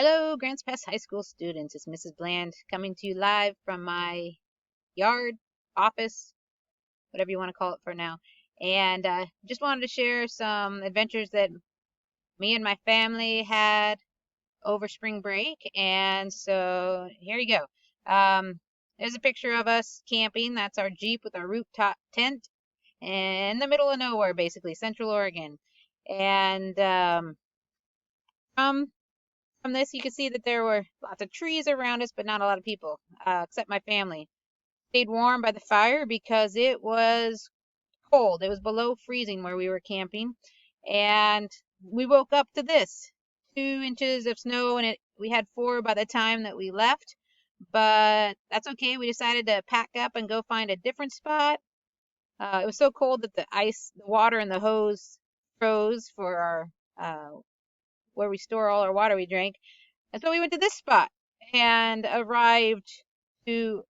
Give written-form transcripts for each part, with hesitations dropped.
Hello, Grants Pass High School students. It's Mrs. Bland coming to you live from my yard, office, whatever you want to call it for now. And just wanted to share some adventures that me and my family had over spring break. And so here you go. There's a picture of us camping. That's our Jeep with our rooftop tent in the middle of nowhere, basically, Central Oregon. And from From this, you can see that there were lots of trees around us, but not a lot of people, except my family. Stayed warm by the fire because it was cold. It was below freezing where we were camping. And we woke up to this 2 inches of snow, and we had 4 by the time that we left. But that's okay. We decided to pack up and go find a different spot. It was so cold that the water in the hose froze for our where we store all our water we drank. And so we went to this spot and arrived to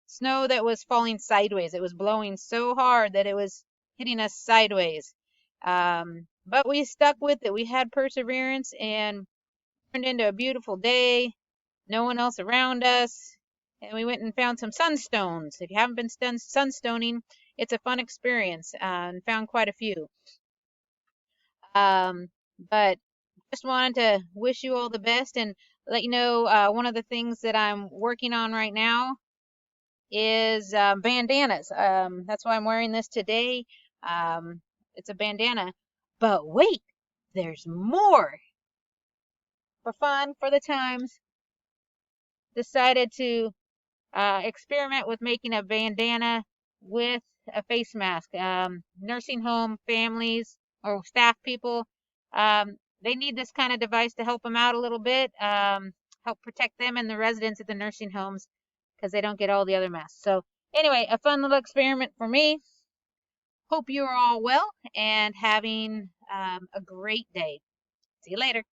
snow that was falling sideways. It was blowing so hard that it was hitting us sideways. But we stuck with it. We had perseverance and turned into a beautiful day. No one else around us. And we went and found some sunstones. If you haven't been sunstoning, it's a fun experience, and found quite a few. But just wanted to wish you all the best and let you know one of the things that I'm working on right now is bandanas. That's why I'm wearing this today. It's a bandana. But wait, there's more. For fun, for the times, decided to experiment with making a bandana with a face mask. Nursing home families or staff people, they need this kind of device to help them out a little bit, help protect them and the residents at the nursing homes because they don't get all the other masks. So anyway, a fun little experiment for me. Hope you are all well and having a great day. See you later.